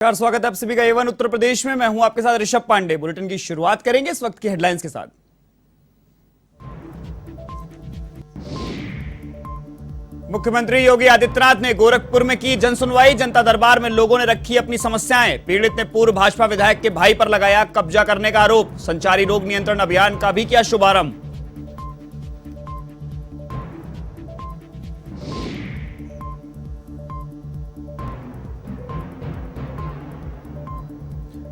नमस्कार, स्वागत है आप सभी का A1 उत्तर प्रदेश में। मैं हूं आपके साथ ऋषभ पांडे। बुलेटिन की शुरुआत करेंगे इस वक्त की हेडलाइंस के साथ। मुख्यमंत्री योगी आदित्यनाथ ने गोरखपुर में की जनसुनवाई। जनता दरबार में लोगों ने रखी अपनी समस्याएं। पीड़ित ने पूर्व भाजपा विधायक के भाई पर लगाया कब्जा करने का आरोप। संचारी रोग नियंत्रण अभियान का भी किया शुभारंभ।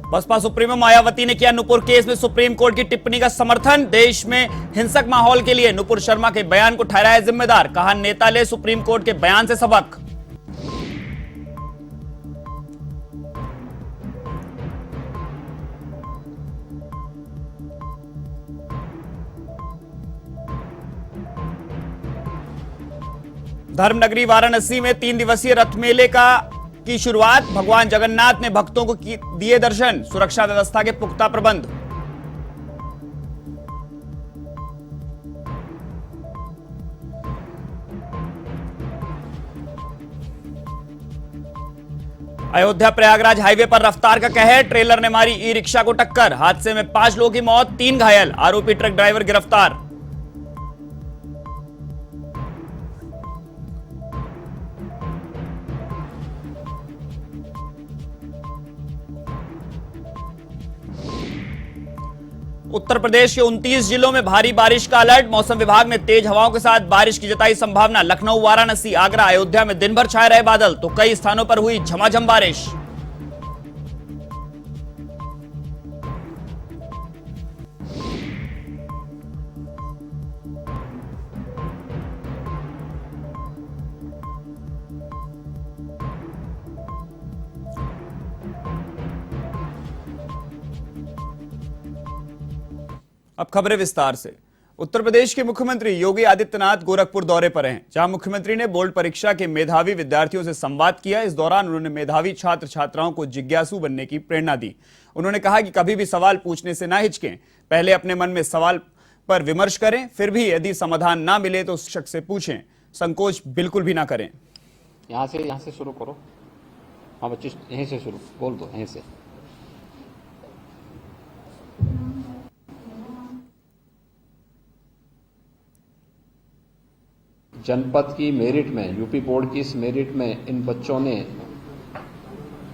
बसपा सुप्रीमो मायावती ने किया नुपुर केस में सुप्रीम कोर्ट की टिप्पणी का समर्थन। देश में हिंसक माहौल के लिए नुपुर शर्मा के बयान को ठहराया जिम्मेदार। कहा, नेता ले सुप्रीम कोर्ट के बयान से सबक। धर्मनगरी वाराणसी में 3 दिवसीय रथ मेले की शुरुआत। भगवान जगन्नाथ ने भक्तों को दिए दर्शन। सुरक्षा व्यवस्था के पुख्ता प्रबंध। अयोध्या प्रयागराज हाईवे पर रफ्तार का कहर। ट्रेलर ने मारी ई रिक्शा को टक्कर। हादसे में 5 लोगों की मौत, 3 घायल। आरोपी ट्रक ड्राइवर गिरफ्तार। उत्तर प्रदेश के 29 जिलों में भारी बारिश का अलर्ट। मौसम विभाग ने तेज हवाओं के साथ बारिश की जताई संभावना। लखनऊ, वाराणसी, आगरा, अयोध्या में दिन भर छाए रहे बादल, तो कई स्थानों पर हुई झमाझम बारिश। अब खबरें विस्तार से। उत्तर प्रदेश के मुख्यमंत्री योगी आदित्यनाथ गोरखपुर दौरे पर हैं, जहां मुख्यमंत्री ने बोर्ड परीक्षा के मेधावी विद्यार्थियों से संवाद किया। इस दौरान उन्होंने मेधावी छात्र छात्राओं को जिज्ञासु बनने की प्रेरणा दी। उन्होंने कहा कि कभी भी सवाल पूछने से ना हिचकें, पहले अपने मन में सवाल पर विमर्श करें, फिर भी यदि समाधान ना मिले तो शिक्षक से पूछें, संकोच बिल्कुल भी ना करें। यहाँ से शुरू करो। हाँ बच्चे, यहीं से शुरू बोल दो, यहीं से। जनपद की मेरिट में, यूपी बोर्ड की इस मेरिट में इन बच्चों ने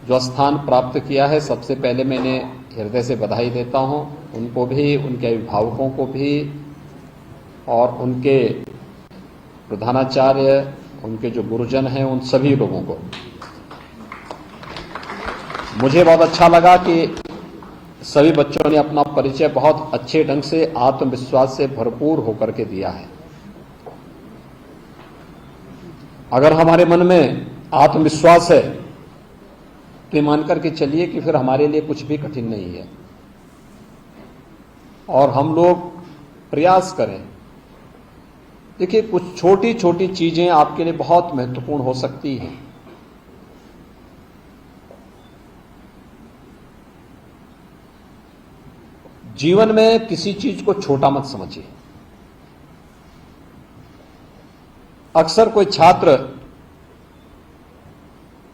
जो स्थान प्राप्त किया है, सबसे पहले मैं इन्हें हृदय से बधाई देता हूं। उनको भी, उनके अभिभावकों को भी, और उनके प्रधानाचार्य, उनके जो गुरुजन हैं, उन सभी लोगों को। मुझे बहुत अच्छा लगा कि सभी बच्चों ने अपना परिचय बहुत अच्छे ढंग से, आत्मविश्वास से भरपूर होकर के दिया है। अगर हमारे मन में आत्मविश्वास है तो ये मानकर के चलिए कि फिर हमारे लिए कुछ भी कठिन नहीं है। और हम लोग प्रयास करें। देखिए, कुछ छोटी छोटी चीजें आपके लिए बहुत महत्वपूर्ण हो सकती हैं। जीवन में किसी चीज को छोटा मत समझिए। अक्सर कोई छात्र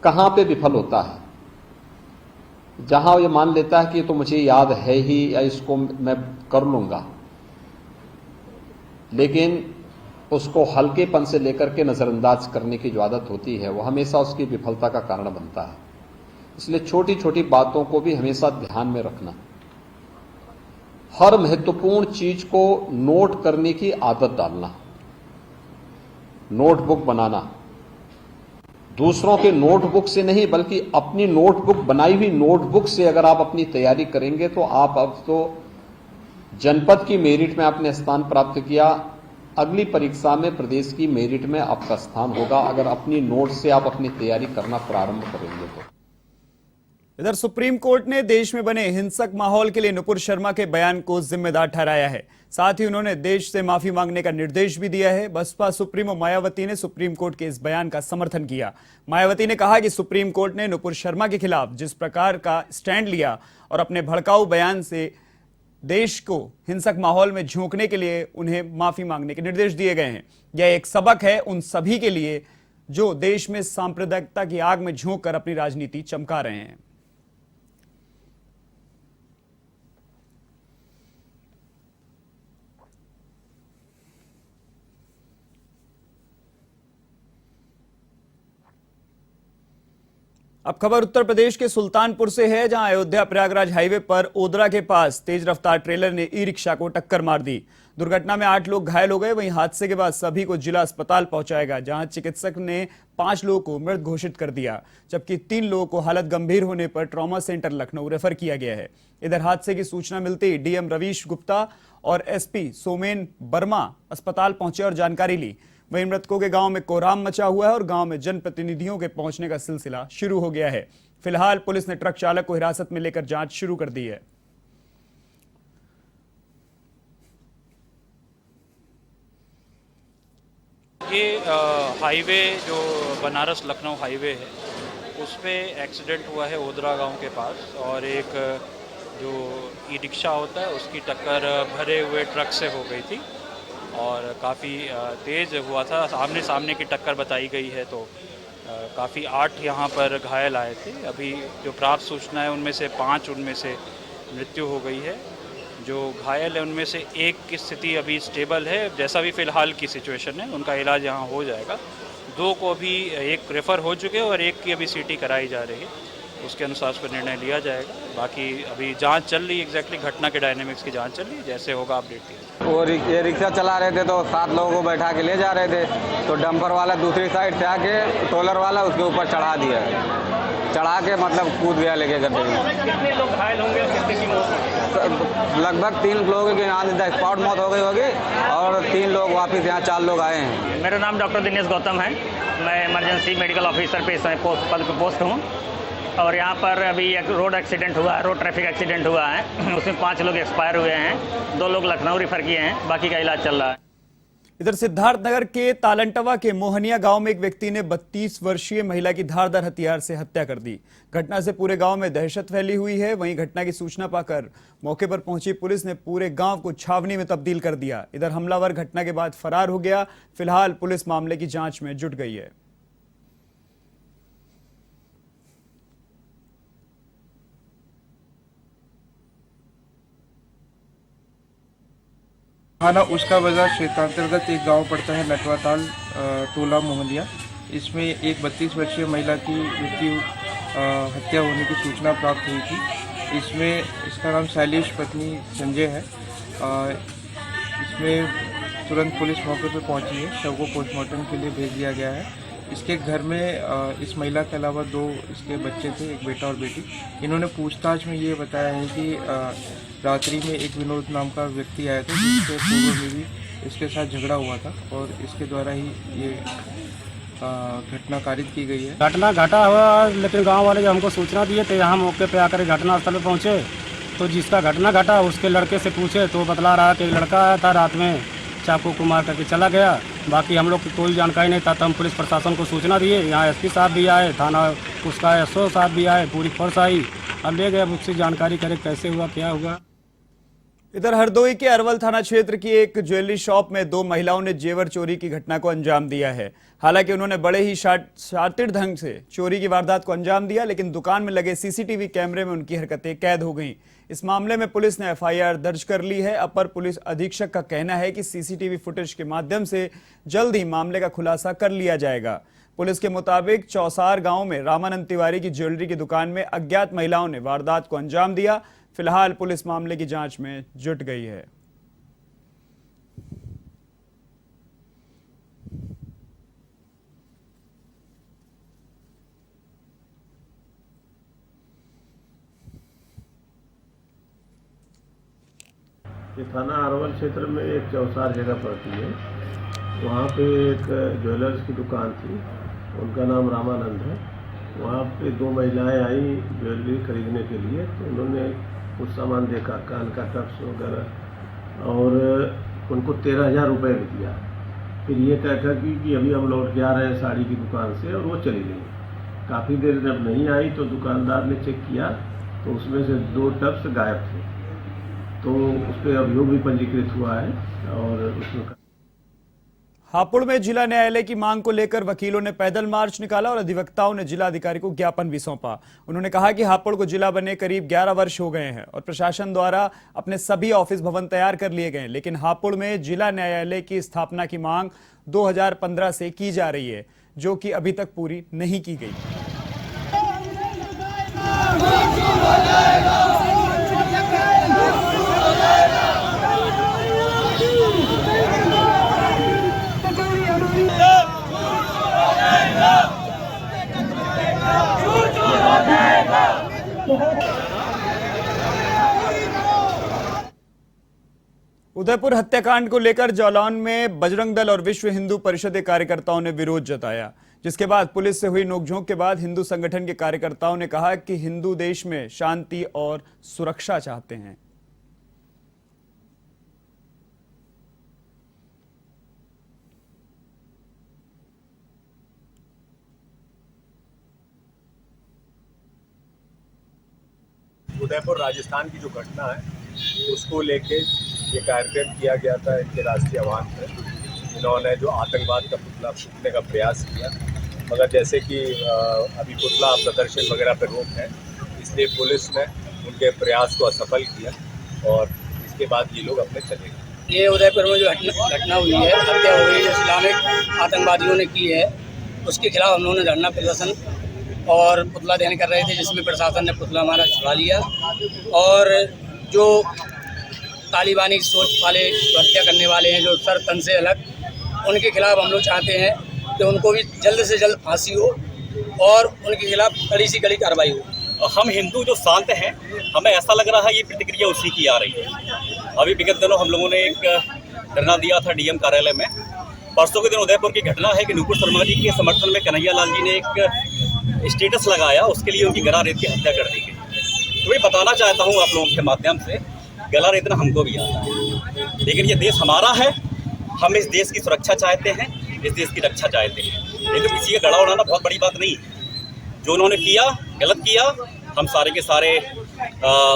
कहां पे विफल होता है, जहां ये मान लेता है कि तो मुझे याद है ही, या इसको मैं कर लूंगा, लेकिन उसको हल्केपन से लेकर के नजरअंदाज करने की जो आदत होती है, वो हमेशा उसकी विफलता का कारण बनता है। इसलिए छोटी छोटी बातों को भी हमेशा ध्यान में रखना। हर महत्वपूर्ण चीज को नोट करने की आदत डालना। नोटबुक बनाना, दूसरों के नोटबुक से नहीं बल्कि अपनी नोटबुक, बनाई हुई नोटबुक से अगर आप अपनी तैयारी करेंगे तो आप अब तो जनपद की मेरिट में आपने स्थान प्राप्त किया, अगली परीक्षा में प्रदेश की मेरिट में आपका स्थान होगा, अगर अपनी नोट से आप अपनी तैयारी करना प्रारंभ करेंगे तो। इधर सुप्रीम कोर्ट ने देश में बने हिंसक माहौल के लिए नुपुर शर्मा के बयान को जिम्मेदार ठहराया है। साथ ही उन्होंने देश से माफी मांगने का निर्देश भी दिया है। बसपा सुप्रीमो मायावती ने सुप्रीम कोर्ट के इस बयान का समर्थन किया। मायावती ने कहा कि सुप्रीम कोर्ट ने नुपुर शर्मा के खिलाफ जिस प्रकार का स्टैंड लिया और अपने भड़काऊ बयान से देश को हिंसक माहौल में झोंकने के लिए उन्हें माफी मांगने के निर्देश दिए गए हैं। यह एक सबक है उन सभी के लिए जो देश में सांप्रदायिकता की आग में झोंक कर अपनी राजनीति चमका रहे हैं। अब खबर उत्तर प्रदेश के सुल्तानपुर से है, जहां अयोध्या प्रयागराज हाईवे पर ओदरा के पास तेज रफ्तार ट्रेलर ने ई रिक्शा को टक्कर मार दी। दुर्घटना में 8 लोग घायल हो गए। वहीं हादसे के बाद सभी को जिला अस्पताल पहुंचाया गया, जहां चिकित्सक ने 5 लोगों को मृत घोषित कर दिया, जबकि 3 लोगों को हालत गंभीर होने पर ट्रॉमा सेंटर लखनऊ रेफर किया गया है। इधर हादसे की सूचना मिलते ही डीएम रवीश गुप्ता और एसपी सोमेन वर्मा अस्पताल पहुंचे और जानकारी ली। वहीं मृतकों के गांव में कोहराम मचा हुआ है और गांव में जनप्रतिनिधियों के पहुंचने का सिलसिला शुरू हो गया है। फिलहाल पुलिस ने ट्रक चालक को हिरासत में लेकर जांच शुरू कर दी है। ये हाईवे जो बनारस लखनऊ हाईवे है उस पे एक्सीडेंट हुआ है ओदरा गांव के पास, और एक जो ई रिक्शा होता है उसकी टक्कर भरे हुए ट्रक से हो गई थी और काफ़ी तेज़ हुआ था। आमने सामने की टक्कर बताई गई है, तो काफ़ी 8 यहाँ पर घायल आए थे। अभी जो प्राप्त सूचना है उनमें से 5 उनमें से मृत्यु हो गई है। जो घायल है उनमें से एक की स्थिति अभी स्टेबल है, जैसा भी फ़िलहाल की सिचुएशन है उनका इलाज यहाँ हो जाएगा। 2 को अभी एक रेफ़र हो चुके हैं और एक की अभी सीटी कराई जा रही है, उसके अनुसार उस पर निर्णय लिया जाएगा। बाकी अभी जांच चल रही है, एग्जैक्टली घटना के डायनेमिक्स की जांच चल रही है, जैसे होगा अपडेट दिया जाएगा। वो ये रिक्शा चला रहे थे तो 7 लोगों को बैठा के ले जा रहे थे, तो डंपर वाला दूसरी साइड से आके ट्रोलर वाला उसके ऊपर चढ़ा दिया, चढ़ा के मतलब कूद गया लेके गड्ढे में। कितने लोग घायल होंगे और कितने की मौत? लगभग 3 लोगों की यहाँ से स्पॉट मौत हो गई होगी और 3 लोग वापस यहाँ 4 लोग आए हैं। मेरा नाम डॉक्टर दिनेश गौतम है, मैं इमरजेंसी मेडिकल ऑफिसर पे पद पे पोस्ट हूँ। और यहाँ पर अभी एक रोड एक्सीडेंट हुआ है, रोड ट्रैफिक एक्सीडेंट हुआ है, उसमें 5 लोग एक्सपायर हुए हैं, 2 लोग लखनऊ रेफर किए हैं, बाकी का इलाज चल रहा है। इधर सिद्धार्थनगर के तालंटवा के मोहनिया गांव में एक व्यक्ति ने 32 वर्षीय महिला की धारदार हथियार से हत्या कर दी। घटना से पूरे गांव में दहशत फैली हुई है। वहीं घटना की सूचना पाकर मौके पर पहुंची पुलिस ने पूरे गांव को छावनी में तब्दील कर दिया। इधर हमलावर घटना के बाद फरार हो गया। फिलहाल पुलिस मामले की जांच में जुट गई है। थाना उसका बाजार क्षेत्रांतर्गत एक गांव पड़ता है नटवाताल टोला मोहनिया। इसमें एक 32 वर्षीय महिला की हत्या होने की सूचना प्राप्त हुई थी। इसमें इसका नाम शैलेश पत्नी संजय है। इसमें तुरंत पुलिस मौके पर पहुंची है, शव को पोस्टमार्टम के लिए भेज दिया गया है। इसके घर में इस महिला के अलावा 2 इसके बच्चे थे, एक बेटा और बेटी। इन्होंने पूछताछ में ये बताया है कि रात्रि में एक विनोद नाम का व्यक्ति आया था, जिससे पूर्व में भी इसके साथ झगड़ा हुआ था और इसके द्वारा ही ये घटना कारित की गई है। घटना घटा हुआ, लेकिन गांव वाले जब हमको सूचना दिए तो यहाँ मौके पे आकर घटनास्थल पे पहुँचे, तो जिसका घटना घटा उसके लड़के से पूछे तो बतला रहा कि एक लड़का आया था, रात में चाकू को मार करके चला गया। बाकी हम लोग की कोई जानकारी नहीं था, तो हम पुलिस प्रशासन को सूचना दिए। यहाँ एसपी साहब भी आए, थाना उसका एसओ साहब भी आए, पूरी फोर्स आई, अब ले गए, उससे जानकारी करे कैसे हुआ क्या हुआ। इधर हरदोई के अरवल थाना क्षेत्र की एक ज्वेलरी शॉप में 2 महिलाओं ने जेवर चोरी की घटना को अंजाम दिया है। हालांकि उन्होंने बड़े ही शातिर ढंग से चोरी की वारदात को अंजाम दिया, लेकिन दुकान में लगे सीसीटीवी कैमरे में उनकी हरकतें कैद हो गईं। इस मामले में पुलिस ने एफआईआर दर्ज कर ली है। अपर पुलिस अधीक्षक का कहना है कि सीसीटीवी फुटेज के माध्यम से जल्द ही मामले का खुलासा कर लिया जाएगा। पुलिस के मुताबिक चौसार गांव में रामानंद तिवारी की ज्वेलरी की दुकान में अज्ञात महिलाओं ने वारदात को अंजाम दिया। फिलहाल पुलिस मामले की जांच में जुट गई है। ये थाना अरवल क्षेत्र में एक चौसार जगह पड़ती है, वहाँ पे एक ज्वेलर्स की दुकान थी, उनका नाम रामानंद है। वहाँ पे 2 महिलाएं आई ज्वेलरी खरीदने के लिए, तो उन्होंने कुछ सामान देखा, कान का टप्स वगैरह, और उनको 13,000 रुपये भी दिया। फिर ये कहकर कि अभी हम लौट के आ रहे हैं साड़ी की दुकान से, और वो चली गई। काफ़ी देर जब नहीं आई तो दुकानदार ने चेक किया तो उसमें से 2 टप्स गायब थे, तो उस पर अभियोग भी पंजीकृत हुआ है। और उसमें हापुड़ में जिला न्यायालय की मांग को लेकर वकीलों ने पैदल मार्च निकाला और अधिवक्ताओं ने जिला अधिकारी को ज्ञापन भी सौंपा। उन्होंने कहा कि हापुड़ को जिला बने करीब 11 वर्ष हो गए हैं और प्रशासन द्वारा अपने सभी ऑफिस भवन तैयार कर लिए गए, लेकिन हापुड़ में जिला न्यायालय की स्थापना की मांग 2015 से की जा रही है, जो कि अभी तक पूरी नहीं की गई। उदयपुर हत्याकांड को लेकर जालौन में बजरंग दल और विश्व हिंदू परिषद के कार्यकर्ताओं ने विरोध जताया, जिसके बाद पुलिस से हुई नोकझोंक के बाद हिंदू संगठन के कार्यकर्ताओं ने कहा कि हिंदू देश में शांति और सुरक्षा चाहते हैं। उदयपुर राजस्थान की जो घटना है उसको लेके ये कार्यक्रम किया गया था इनके राष्ट्रीय आह्वान पर। इन्होंने जो आतंकवाद का पुतला फूंकने का प्रयास किया, मगर जैसे कि अभी पुतला प्रदर्शन वगैरह पर रोक है, इसलिए पुलिस ने उनके प्रयास को असफल किया और इसके बाद ये लोग अपने चले गए। ये उदयपुर में जो घटना हुई है, हत्या हुई है, इस्लामिक आतंकवादियों ने की है, उसके खिलाफ हम लोगों ने धरना प्रदर्शन और पुतला दहन कर रहे थे, जिसमें प्रशासन ने पुतला हमारा छुड़ा लिया। और जो तालिबानी सोच वाले हत्या करने वाले हैं, जो सर तन से अलग, उनके खिलाफ हम लोग चाहते हैं कि उनको भी जल्द से जल्द फांसी हो और उनके खिलाफ कड़ी से कड़ी कार्रवाई हो। हम हिंदू जो शांत हैं, हमें ऐसा लग रहा है ये प्रतिक्रिया उसी की आ रही है। अभी विगत दिनों हम लोगों ने एक धरना दिया था डीएम कार्यालय में। परसों के दिन उदयपुर की घटना है कि नुपुर शर्मा जी के समर्थन में कन्हैया लाल जी ने एक स्टेटस लगाया, उसके लिए उनकी गला रेत की हत्या कर दी गई। तो मैं बताना चाहता हूँ आप लोगों के माध्यम से, गला रेतना हमको भी आता है, लेकिन ये देश हमारा है, हम इस देश की सुरक्षा चाहते हैं, इस देश की रक्षा चाहते हैं। ये तो किसी का गला उड़ाना बहुत बड़ी बात नहीं है। जो उन्होंने किया गलत किया। हम सारे के सारे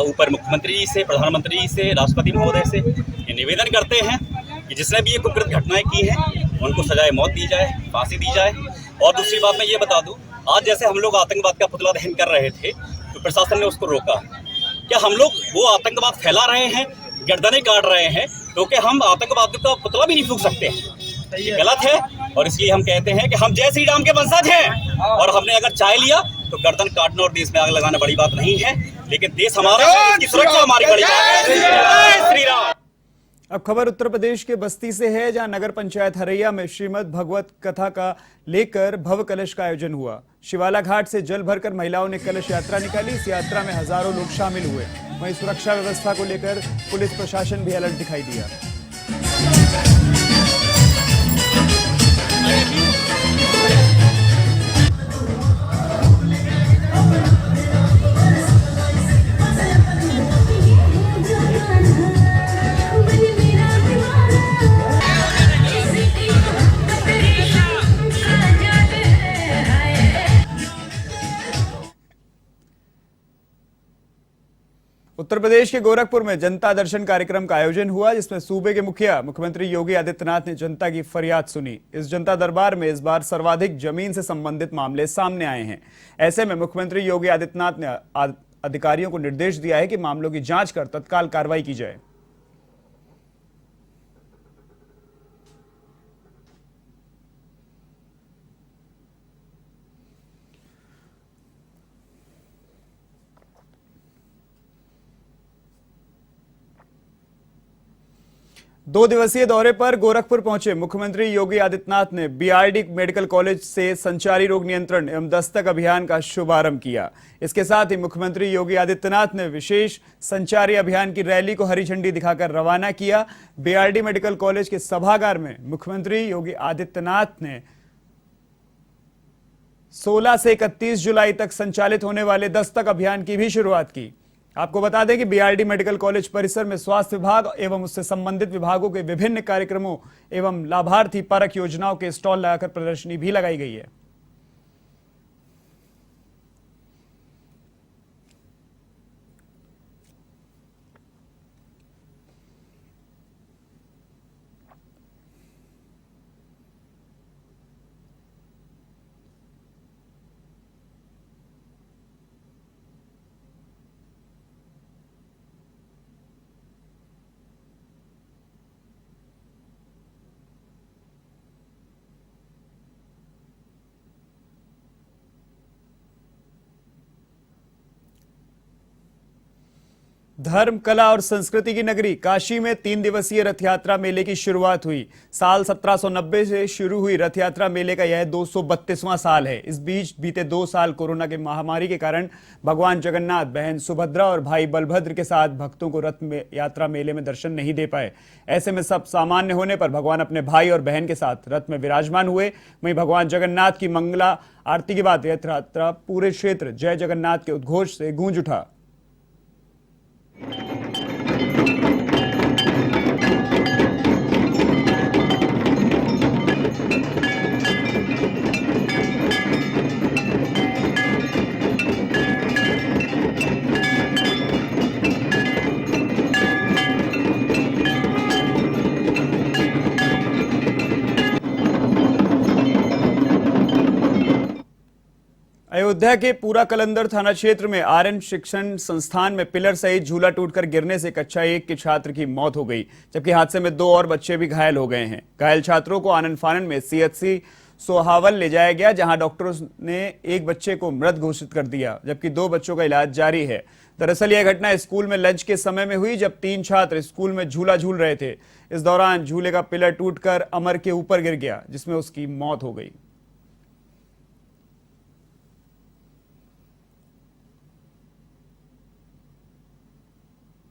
ऊपर मुख्यमंत्री जी से, प्रधानमंत्री जी से, राष्ट्रपति महोदय से ये निवेदन करते हैं कि जिसने भी ये कुकृत घटनाएं की हैं उनको सजाए मौत दी जाए, फांसी दी जाए। और दूसरी बात मैं ये बता दूं, आज जैसे हम लोग आतंकवाद का पुतला दहन कर रहे थे तो प्रशासन ने उसको रोका। क्या हम लोग वो आतंकवाद फैला रहे हैं, गर्दनें काट रहे हैं, क्योंकि हम आतंकवाद का पुतला भी नहीं फूंक सकते हैं? ये गलत है और इसलिए हम कहते हैं कि हम जय श्री राम के वंशज हैं और हमने अगर चाह लिया तो गर्दन काटना और देश में आग लगाना बड़ी बात नहीं है, लेकिन देश हमारा है, इसकी सुरक्षा हमारी बड़ी बात है। जय श्री राम। अब खबर उत्तर प्रदेश के बस्ती से है, जहां नगर पंचायत हरैया में श्रीमद् भगवत कथा का लेकर भव कलश का आयोजन हुआ। शिवाला घाट से जल भरकर महिलाओं ने कलश यात्रा निकाली। इस यात्रा में हजारों लोग शामिल हुए। वहीं सुरक्षा व्यवस्था को लेकर पुलिस प्रशासन भी अलर्ट दिखाई दिया। उत्तर प्रदेश के गोरखपुर में जनता दर्शन कार्यक्रम का आयोजन हुआ, जिसमें सूबे के मुखिया मुख्यमंत्री योगी आदित्यनाथ ने जनता की फरियाद सुनी। इस जनता दरबार में इस बार सर्वाधिक जमीन से संबंधित मामले सामने आए हैं। ऐसे में मुख्यमंत्री योगी आदित्यनाथ ने अधिकारियों को निर्देश दिया है कि मामलों की जांच कर तत्काल कार्रवाई की जाए। दो दिवसीय दौरे पर गोरखपुर पहुंचे मुख्यमंत्री योगी आदित्यनाथ ने बीआरडी मेडिकल कॉलेज से संचारी रोग नियंत्रण एवं दस्तक अभियान का शुभारंभ किया। इसके साथ ही मुख्यमंत्री योगी आदित्यनाथ ने विशेष संचारी अभियान की रैली को हरी झंडी दिखाकर रवाना किया। बीआरडी मेडिकल कॉलेज के सभागार में मुख्यमंत्री योगी आदित्यनाथ ने 16 से 31 जुलाई तक संचालित होने वाले दस्तक अभियान की भी शुरुआत की। आपको बता दें कि बीआरडी मेडिकल कॉलेज परिसर में स्वास्थ्य विभाग एवं उससे संबंधित विभागों के विभिन्न कार्यक्रमों एवं लाभार्थी परक योजनाओं के स्टॉल लगाकर प्रदर्शनी भी लगाई गई है। धर्म, कला और संस्कृति की नगरी काशी में 3 दिवसीय रथ यात्रा मेले की शुरुआत हुई। साल 1790 से शुरू हुई रथ यात्रा मेले का यह 232वां साल है। इस बीच बीते 2 साल कोरोना के महामारी के कारण भगवान जगन्नाथ, बहन सुभद्रा और भाई बलभद्र के साथ भक्तों को रथ यात्रा मेले में दर्शन नहीं दे पाए। ऐसे में सब सामान्य होने पर भगवान अपने भाई और बहन के साथ रथ में विराजमान हुए। वहीं भगवान जगन्नाथ की मंगला आरती के बाद रथ यात्रा पूरे क्षेत्र जय जगन्नाथ के उद्घोष से गूंज उठा। अयोध्या के पूरा कलंदर थाना क्षेत्र में आर्यन शिक्षण संस्थान में पिलर सहित झूला टूटकर गिरने से कक्षा 1 के छात्र की मौत हो गई, जबकि हादसे में 2 और बच्चे भी घायल हो गए हैं। घायल छात्रों को आनंद फानन में सीएचसी सोहावल ले जाया गया, जहां डॉक्टरों ने एक बच्चे को मृत घोषित कर दिया, जबकि 2 बच्चों का इलाज जारी है। दरअसल यह घटना स्कूल में लंच के समय में हुई, जब 3 छात्र स्कूल में झूला झूल रहे थे। इस दौरान झूले का पिलर टूटकर अमर के ऊपर गिर गया, जिसमें उसकी मौत हो गई।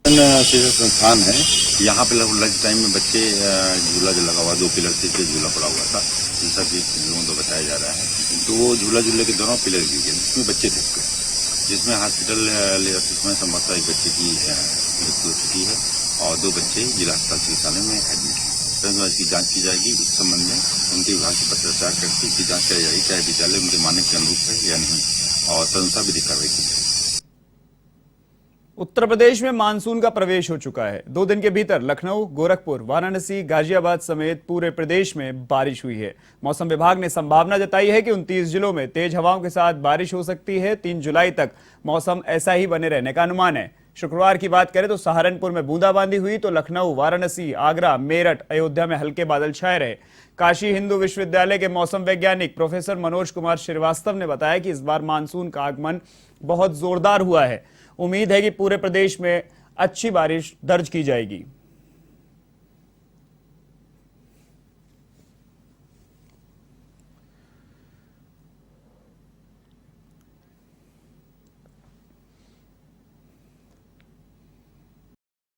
संस्थान है, यहाँ पे लंच टाइम में बच्चे झूला जो लगा हुआ 2 पिलर से झूला पड़ा हुआ था, इन सब लोगों को बताया जा रहा है। तो वो झूला झूले के दौरान पिलर गिर गया, जिसमें बच्चे थे, जिसमें हॉस्पिटल ले में संभवतः एक बच्चे की मृत्यु हो चुकी है और 2 बच्चे जिला अस्पताल चिकित्सालय में एडमिट हैं। तो इसकी जाँच की जाएगी। इस संबंध में उनके विभाग की पत्राचार करके इसकी जाँच कराई जाएगी, चाहे विद्यालय उनके मानक के अनुरूप है या नहीं, और तदनुसार विधिक कार्रवाई की जाएगी। उत्तर प्रदेश में मानसून का प्रवेश हो चुका है। 2 दिन के भीतर लखनऊ, गोरखपुर, वाराणसी, गाजियाबाद समेत पूरे प्रदेश में बारिश हुई है। मौसम विभाग ने संभावना जताई है कि 29 जिलों में तेज हवाओं के साथ बारिश हो सकती है। 3 जुलाई तक मौसम ऐसा ही बने रहने का अनुमान है। शुक्रवार की बात करें तो सहारनपुर में बूंदाबांदी हुई, तो लखनऊ, वाराणसी, आगरा, मेरठ, अयोध्या में हल्के बादल छाए रहे। काशी हिंदू विश्वविद्यालय के मौसम वैज्ञानिक प्रोफेसर मनोज कुमार श्रीवास्तव ने बताया कि इस बार मानसून का आगमन बहुत जोरदार हुआ है। उम्मीद है कि पूरे प्रदेश में अच्छी बारिश दर्ज की जाएगी।